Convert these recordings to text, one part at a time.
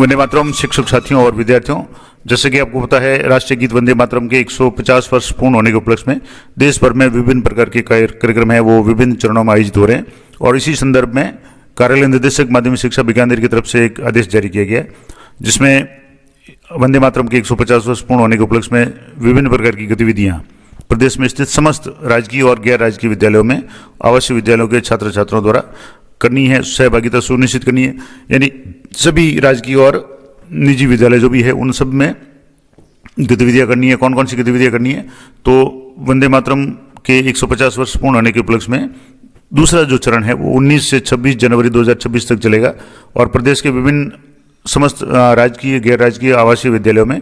वंदे मातरम शिक्षक साथियों और विद्यार्थियों, जैसे कि आपको पता है, राष्ट्रीय गीत वंदे मातरम के 150 वर्ष पूर्ण होने के उपलक्ष्य में देश भर में विभिन्न प्रकार के कार्यक्रम है वो विभिन्न चरणों में आयोजित हो रहे हैं। और इसी संदर्भ में कार्यालय निदेशक माध्यमिक शिक्षा बीकानेर की तरफ से एक आदेश जारी किया गया है, जिसमें वंदे मातरम के 150 वर्ष पूर्ण होने के उपलक्ष्य में विभिन्न प्रकार की गतिविधियां प्रदेश में स्थित समस्त राजकीय और गैर राजकीय विद्यालयों में आवासीय विद्यालयों के छात्र छात्राओं द्वारा करनी है, सहभागिता सुनिश्चित करनी है। यानी सभी राजकीय और निजी विद्यालय जो भी है उन सब में गतिविधियां करनी है। कौन कौन सी गतिविधियां करनी है? तो वंदे मातरम के 150 वर्ष पूर्ण होने के उपलक्ष्य में दूसरा जो चरण है वो 19 से 26 जनवरी 2026 तक चलेगा और प्रदेश के विभिन्न समस्त राजकीय गैर राजकीय आवासीय विद्यालयों में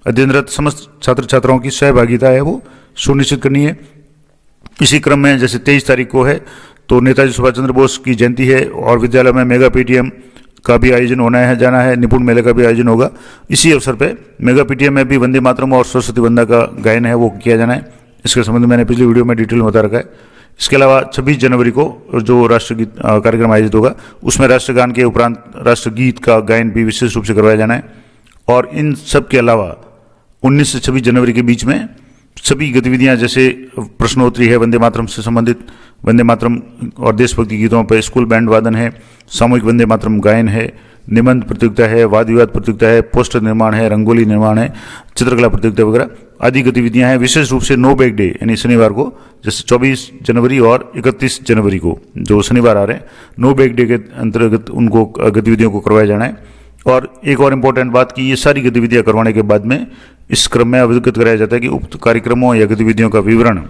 अध्ययनरत समस्त छात्र छात्राओं की सहभागिता है वो सुनिश्चित करनी है। इसी क्रम में जैसे 23 तारीख को है तो नेताजी सुभाष चंद्र बोस की जयंती है और विद्यालय में मेगा पीटीएम का भी आयोजन होना है, जाना है, निपुण मेले का भी आयोजन होगा। इसी अवसर पे मेगा पीटीएम में भी वंदे मातरम और सरस्वती वंदना का गायन है वो किया जाना है। इसके संबंध में मैंने पिछली वीडियो में डिटेल में बता रखा है। इसके अलावा 26 जनवरी को जो राष्ट्रगीत कार्यक्रम आयोजित होगा उसमें राष्ट्रगान के उपरांत राष्ट्रगीत का गायन भी विशेष रूप से करवाया जाना है। और इन सब के अलावा 19 से 26 जनवरी के बीच में सभी गतिविधियां जैसे प्रश्नोत्तरी है वंदे मातरम से संबंधित, वंदे मातरम और देशभक्ति गीतों पर स्कूल बैंड वादन है, सामूहिक वंदे मातरम गायन है, निबंध प्रतियोगिता है, वाद विवाद प्रतियोगिता है, पोस्टर निर्माण है, रंगोली निर्माण है, चित्रकला प्रतियोगिता वगैरह आदि गतिविधियां हैं। विशेष रूप से नो बैग डे यानी शनिवार को जैसे 24 जनवरी और 31 जनवरी को जो शनिवार आ रहे हैं, नो बैग डे के अंतर्गत उनको गतिविधियों को करवाया जाना है। और एक और इम्पोर्टेंट बात कि ये सारी गतिविधियां करवाने के बाद में इस क्रम में अवगत कराया जाता है कि उक्त कार्यक्रमों या गतिविधियों का विवरण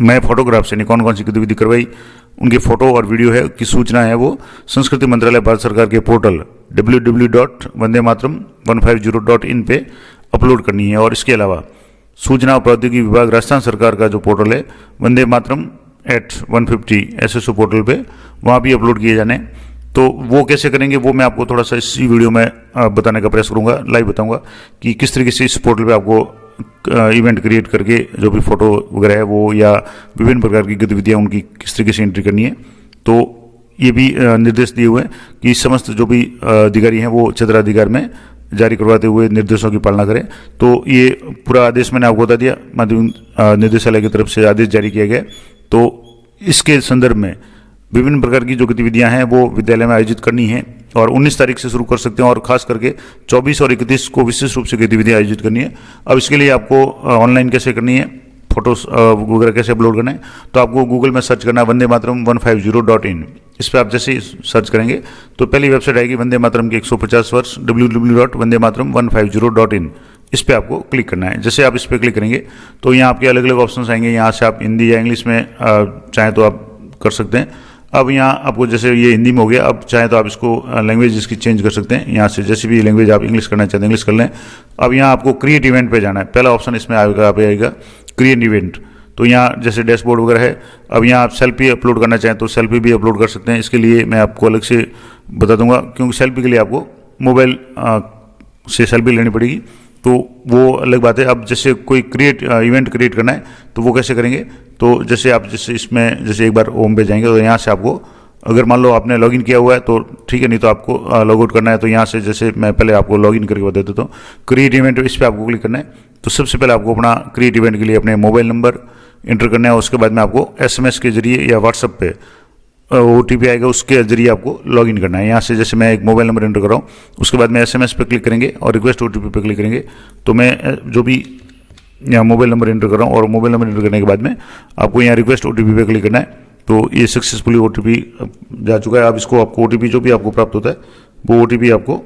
मैं फोटोग्राफ यानी कौन कौन सी गतिविधि करवाई उनके फोटो और वीडियो है की सूचना है वो संस्कृति मंत्रालय भारत सरकार के पोर्टल www.vandematram150.in पे अपलोड करनी है। और इसके अलावा सूचना और प्रौद्योगिकी विभाग राजस्थान सरकार का जो पोर्टल है वंदे मातरम @150 SSO पोर्टल पे वहाँ भी अपलोड किए जाने। तो वो कैसे करेंगे वो मैं आपको थोड़ा सा इसी वीडियो में बताने का प्रयास करूंगा, लाइव बताऊंगा कि किस तरीके से इस पोर्टल पे आपको इवेंट क्रिएट करके जो भी फोटो वगैरह है वो या विभिन्न प्रकार की गतिविधियां उनकी किस तरीके से एंट्री करनी है। तो ये भी निर्देश दिए हुए हैं कि समस्त जो भी अधिकारी हैं वो क्षेत्राधिकार में जारी करवाते हुए निर्देशों की पालना करें। तो ये पूरा आदेश मैंने आपको बता दिया, माध्यमिक निदेशालय की तरफ से आदेश जारी किया गया। तो इसके संदर्भ में विभिन्न प्रकार की जो गतिविधियां हैं वो विद्यालय में आयोजित करनी है और 19 तारीख से शुरू कर सकते हैं और खास करके 24 और 31 को विशेष रूप से गतिविधियां आयोजित करनी है। अब इसके लिए आपको ऑनलाइन कैसे करनी है, फोटोज वगैरह कैसे अपलोड करना है, तो आपको गूगल में सर्च करना है वंदे मातरम 150.in। इस पर आप जैसे ही सर्च करेंगे तो पहली वेबसाइट आएगी वंदे मातरम के 150 वर्ष www.vandematram150.in। इस पर आपको क्लिक करना है। जैसे आप इस पर क्लिक करेंगे तो यहाँ आपके अलग अलग ऑप्शन आएंगे। यहाँ से आप हिंदी या इंग्लिश में चाहें तो आप कर सकते हैं। अब यहाँ आपको जैसे ये हिंदी में हो गया, अब चाहे तो आप इसको लैंग्वेज इसकी चेंज कर सकते हैं। यहाँ से जैसी भी लैंग्वेज आप इंग्लिश करना चाहते हैं इंग्लिश कर लें। अब यहाँ आपको क्रिएट इवेंट पे जाना है। पहला ऑप्शन इसमें आएगा क्रिएट इवेंट। तो यहाँ जैसे डैशबोर्ड वगैरह है, अब यहाँ आप सेल्फी अपलोड करना चाहें तो सेल्फी भी अपलोड कर सकते हैं। इसके लिए मैं आपको अलग से बता दूंगा क्योंकि सेल्फी के लिए आपको मोबाइल से सेल्फी लेनी पड़ेगी, तो वो अलग बात है। अब जैसे कोई इवेंट क्रिएट करना है तो वो कैसे करेंगे? तो जैसे आप जैसे इसमें जैसे एक बार होम पे जाएंगे तो यहाँ से आपको अगर मान लो आपने लॉगिन किया हुआ है तो ठीक है, नहीं तो आपको लॉग आउट करना है। तो यहाँ से जैसे मैं पहले आपको लॉगिन करके बता देता हूँ। क्रिएट इवेंट इस पर आपको क्लिक करना है। तो सबसे पहले आपको अपना क्रिएट इवेंट के लिए अपने मोबाइल नंबर एंटर करना है। उसके बाद में आपको SMS के जरिए या व्हाट्सएप पे OTP आएगा, उसके जरिए आपको लॉगिन करना है। यहाँ से जैसे मैं एक मोबाइल नंबर एंटर कर रहा हूँ, उसके बाद में SMS पे क्लिक करेंगे और रिक्वेस्ट OTP पे क्लिक करेंगे। तो मैं जो भी यहाँ मोबाइल नंबर एंटर कर रहा हूँ और मोबाइल नंबर एंटर करने के बाद में आपको यहाँ रिक्वेस्ट OTP पे क्लिक करना है। तो ये सक्सेसफुली OTP जा चुका है। अब इसको आपको OTP जो भी आपको प्राप्त होता है वो OTP आपको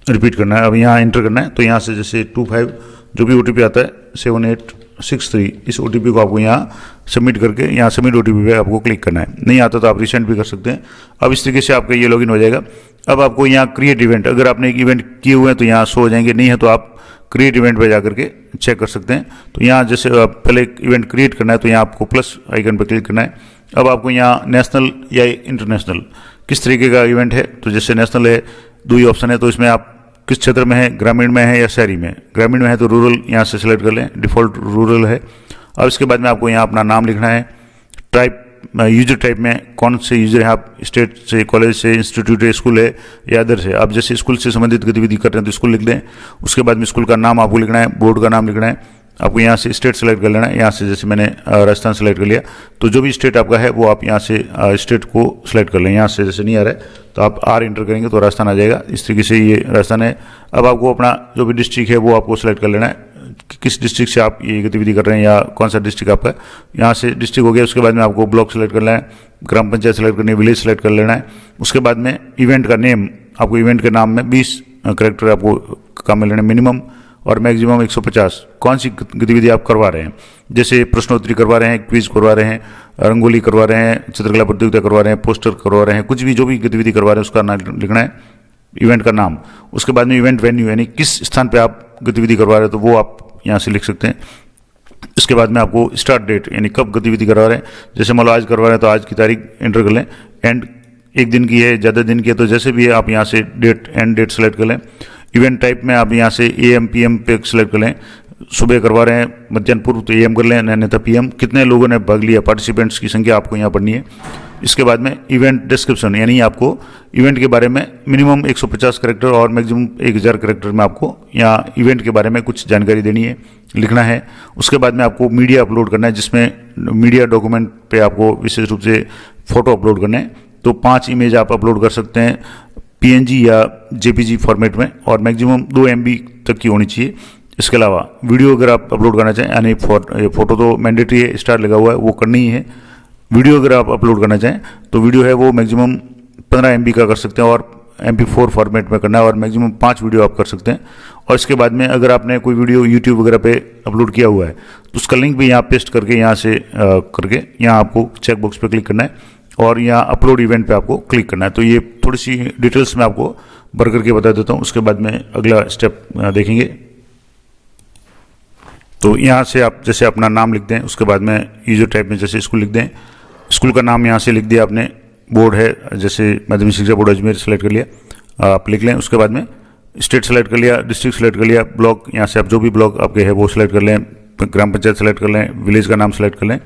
रिपीट करना है। अब यहाँ एंटर करना है। तो यहाँ से जैसे 25 जो भी OTP आता है 7863, इस OTP को आपको यहाँ सबमिट करके यहाँ सबमिट OTP पे आपको क्लिक करना है। नहीं आता तो आप रिसेंड भी कर सकते हैं। अब इस तरीके से आपका ये लॉगिन हो जाएगा। अब आपको यहाँ क्रिएट इवेंट, अगर आपने एक इवेंट किए हुए हैं तो यहाँ शो हो जाएंगे, नहीं है तो आप क्रिएट इवेंट पे जाकर के चेक कर सकते हैं। तो यहाँ जैसे पहले एक इवेंट क्रिएट करना है तो यहाँ आपको प्लस आइकन पर क्लिक करना है। अब आपको यहाँ नेशनल या इंटरनेशनल किस तरीके का इवेंट है, तो जैसे नेशनल है, दो ही ऑप्शन है। तो इसमें आप किस क्षेत्र में है, ग्रामीण में है या शहरी में। ग्रामीण में है तो रूरल यहाँ से सिलेक्ट कर लें, डिफॉल्ट रूरल है। अब इसके बाद में आपको यहाँ अपना नाम लिखना है, टाइप यूजर टाइप में कौन से यूजर हैं आप, स्टेट से, कॉलेज से, इंस्टीट्यूट है, स्कूल है या अदर से। आप जैसे स्कूल से संबंधित गतिविधि कर रहे हैं तो स्कूल लिख दें। उसके बाद में स्कूल का नाम आपको लिखना है, बोर्ड का नाम लिखना है, आपको यहाँ से स्टेट सेलेक्ट कर लेना है। यहाँ से जैसे मैंने राजस्थान सेलेक्ट कर लिया, तो जो भी स्टेट आपका है वो आप यहाँ से स्टेट को सिलेक्ट कर लें। यहाँ से जैसे नहीं आ रहा है तो आप आर इंटर करेंगे तो राजस्थान आ जाएगा। इस तरीके से ये राजस्थान है। अब आपको अपना जो भी डिस्ट्रिक्ट है वो आपको सिलेक्ट कर लेना है, किस डिस्ट्रिक्ट से आप ये गतिविधि कर रहे हैं या कौन सा डिस्ट्रिक्ट आपका है। यहाँ से डिस्ट्रिक्ट हो गया। उसके बाद में आपको ब्लॉक सेलेक्ट करना है, ग्राम पंचायत सेलेक्ट करनी है, विलेज सेलेक्ट कर लेना है। उसके बाद में इवेंट का नेम, आपको इवेंट के नाम में 20 कैरेक्टर आपको काम में लेना है, मिनिमम और मैक्सिमम 150। कौन सी गतिविधि आप करवा रहे हैं, जैसे प्रश्नोत्तरी करवा रहे हैं, क्विज करवा रहे हैं, रंगोली करवा रहे हैं, चित्रकला प्रतियोगिता करवा रहे हैं, पोस्टर करवा रहे हैं, कुछ भी जो भी गतिविधि करवा रहे हैं उसका नाम लिखना है, इवेंट का नाम। उसके बाद में इवेंट वेन्यू यानी किस स्थान पे आप गतिविधि करवा रहे हैं तो वो आप यहाँ से लिख सकते हैं। इसके बाद में आपको स्टार्ट डेट यानी कब गतिविधि करवा रहे हैं, जैसे मान लो आज करवा रहे हैं तो आज की तारीख एंटर कर लें। एंड एक दिन की है, ज़्यादा दिन की है तो जैसे भी है आप यहाँ से डेट, एंड डेट सेलेक्ट कर लें। इवेंट टाइप में आप यहाँ से AM PM पे सेलेक्ट कर लें। सुबह करवा रहे हैं, मध्याह्न पूर्व तो AM कर लें, अन्यथा PM। कितने लोगों ने भाग लिया, पार्टिसिपेंट्स की संख्या आपको यहाँ पढ़नी है। इसके बाद में इवेंट डिस्क्रिप्शन यानी आपको इवेंट के बारे में मिनिमम 150 कैरेक्टर और मैक्सिमम 1000 कैरेक्टर में आपको यहाँ इवेंट के बारे में कुछ जानकारी देनी है, लिखना है। उसके बाद में आपको मीडिया अपलोड करना है, जिसमें मीडिया डॉक्यूमेंट पे आपको विशेष रूप से फ़ोटो अपलोड करना है। तो 5 इमेज आप अपलोड कर सकते हैं PNG या JPG फॉर्मेट में, और मैक्सिमम 2 MB तक की होनी चाहिए। इसके अलावा वीडियो अगर आप अपलोड करना चाहें, यानी फोटो तो मैंडेटरी है, स्टार लगा हुआ है वो करनी ही है। वीडियो अगर आप अपलोड करना चाहें तो वीडियो है वो मैक्सिमम 15 MB का कर सकते हैं और MP4 फॉर्मेट में करना है, और मैक्सिमम 5 वीडियो आप कर सकते हैं। और इसके बाद में अगर आपने कोई वीडियो YouTube वगैरह पे अपलोड किया हुआ है तो उसका लिंक भी यहाँ पेस्ट करके यहाँ से करके यहाँ आपको चेक बॉक्स पे क्लिक करना है और यहाँ अपलोड इवेंट पे आपको क्लिक करना है। तो ये थोड़ी सी डिटेल्स में आपको भर करके बता देता हूँ, उसके बाद में अगला स्टेप देखेंगे। तो यहाँ से आप जैसे अपना नाम लिख दें, उसके बाद में यूजर टाइप में जैसे स्कूल लिख दें, स्कूल का नाम यहाँ से लिख दिया आपने। बोर्ड है जैसे माध्यमिक शिक्षा बोर्ड अजमेर सेलेक्ट कर लिया, आप लिख लें। उसके बाद में स्टेट सेलेक्ट कर लिया, डिस्ट्रिक्ट सेलेक्ट कर लिया, ब्लॉक यहाँ से आप जो भी ब्लॉक आपके है वो सेलेक्ट कर लें, ग्राम पंचायत सेलेक्ट कर लें, विलेज का नाम सेलेक्ट कर लें।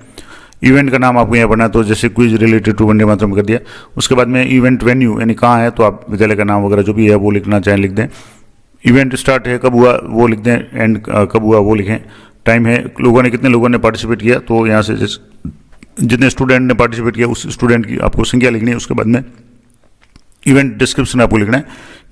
इवेंट का नाम आपको यहाँ पढ़ना है तो जैसे quiz related to Vande Mataram कर दिया। उसके बाद में इवेंट वेन्यू यानी कहाँ है तो आप विद्यालय का नाम वगैरह जो भी है वो लिखना चाहें लिख दें। इवेंट स्टार्ट है कब हुआ वो लिख दें, एंड कब हुआ वो लिखें। टाइम है, लोगों ने कितने लोगों ने पार्टिसिपेट किया तो यहाँ से जितने स्टूडेंट ने पार्टिसिपेट किया उस स्टूडेंट की आपको संख्या लिखनी है। उसके बाद में इवेंट डिस्क्रिप्शन आपको लिखना है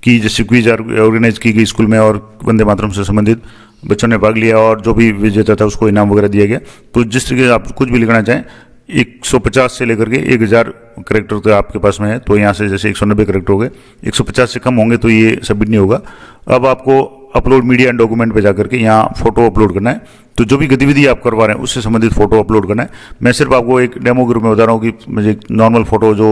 कि जैसे क्विज ऑर्गेनाइज की गई स्कूल में और वंदे मातरम से संबंधित बच्चों ने भाग लिया और जो भी विजेता था उसको इनाम वगैरह दिया गया। तो जिस तरीके से आप कुछ भी लिखना चाहें, 150 से लेकर के 1000 करेक्टर तो आपके पास में है, तो यहाँ से जैसे 190 करेक्टर हो गए, 150 से कम होंगे तो ये सबमिट नहीं होगा। अब आपको अपलोड मीडिया एंड डॉक्यूमेंट पे जाकर के यहाँ फोटो अपलोड करना है। तो जो भी गतिविधि आप करवा रहे हैं उससे संबंधित फोटो अपलोड करना है। मैं सिर्फ आपको एक डेमो ग्रुप में बता रहा हूँ कि मुझे नॉर्मल फोटो जो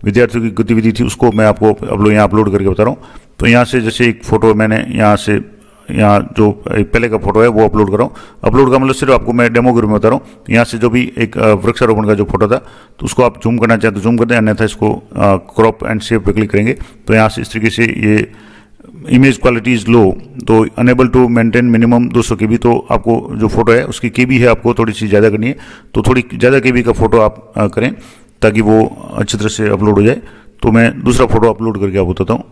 विद्यार्थियों की गतिविधि थी उसको मैं आपको यहाँ अपलोड करके बता रहा हूँ। तो यहाँ से जैसे एक फ़ोटो मैंने यहाँ जो पहले का फोटो है वो अपलोड कर रहा हूँ। अपलोड का मतलब सिर्फ आपको मैं डेमो ग्रुप में बता रहा हूँ। यहाँ से जो भी एक वृक्षारोपण का जो फोटो था तो उसको आप जूम करना चाहें तो जूम कर दें, अन्यथा इसको क्रॉप एंड सेव पे क्लिक करेंगे तो यहाँ से इस तरीके से ये इमेज क्वालिटी इज लो, तो unable to maintain minimum 200 KB। तो आपको जो फोटो है उसकी KB है आपको थोड़ी सी ज़्यादा करनी है, तो थोड़ी ज़्यादा KB का फोटो आप करें ताकि वो अच्छी तरह से अपलोड हो जाए। तो मैं दूसरा फोटो अपलोड करके आपको बताता हूँ।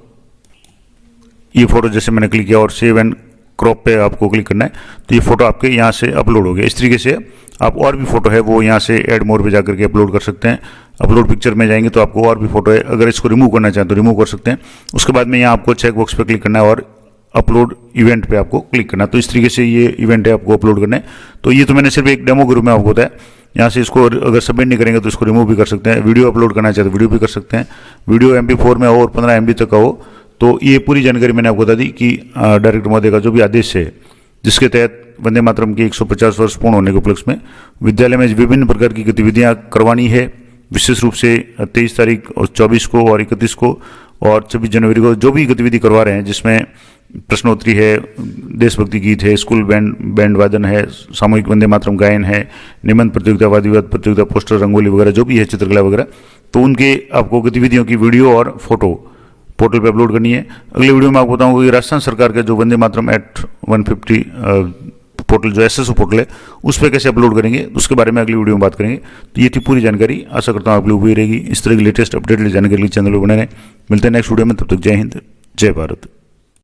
ये फोटो जैसे मैंने क्लिक किया और सेव एंड क्रॉप पे आपको क्लिक करना है तो ये फोटो आपके यहाँ से अपलोड हो गया। इस तरीके से आप और भी फोटो है वो यहाँ से ऐड मोर पे जाकर के अपलोड कर सकते हैं। अपलोड पिक्चर में जाएंगे तो आपको और भी फोटो है, अगर इसको रिमूव करना चाहें तो रिमूव कर सकते हैं। उसके बाद में यहाँ आपको चेक बॉक्स पे क्लिक करना है और अपलोड इवेंट पे आपको क्लिक करना है। तो इस तरीके से ये इवेंट है आपको अपलोड करना है। तो ये तो मैंने सिर्फ एक डेमो ग्रुप में आपको बताया। यहाँ से इसको अगर सबमिट नहीं करेंगे तो इसको रिमूव भी कर सकते हैं। वीडियो अपलोड करना चाहे तो वीडियो भी कर सकते हैं। वीडियो MP4 में हो और 15 MB तक का हो। तो ये पूरी जानकारी मैंने आपको बता दी कि डायरेक्टर महोदय का जो भी आदेश है जिसके तहत वंदे मातरम के 150 वर्ष पूर्ण होने के उपलक्ष्य में विद्यालय में विभिन्न प्रकार की गतिविधियां करवानी है। विशेष रूप से 23 तारीख और 24 को और 31 को और 26 जनवरी को जो भी गतिविधि करवा रहे हैं, जिसमें प्रश्नोत्तरी है, देशभक्ति गीत है, स्कूल बैंड वादन है, सामूहिक वंदे मातरम गायन है, निबंध प्रतियोगिता, वाद विवाद प्रतियोगिता, पोस्टर, रंगोली वगैरह जो भी है, चित्रकला वगैरह, तो उनके आपको गतिविधियों की वीडियो और फोटो पोर्टल पे अपलोड करनी है। अगले वीडियो में आपको बताऊंगा कि राजस्थान सरकार का जो वंदे मातरम एक्ट 150 पोर्टल जो एसएसओ पोर्टल है उस पर कैसे अपलोड करेंगे उसके बारे में अगली वीडियो में बात करेंगे। तो ये थी पूरी जानकारी, आशा करता हूँ आप लोग हुई रहेगी। इस तरह की लेटेस्ट अपडेट जानकारी के लिए चैनल को बने रहें। मिलते हैं नेक्स्ट वीडियो में, तब तक जय हिंद जय भारत।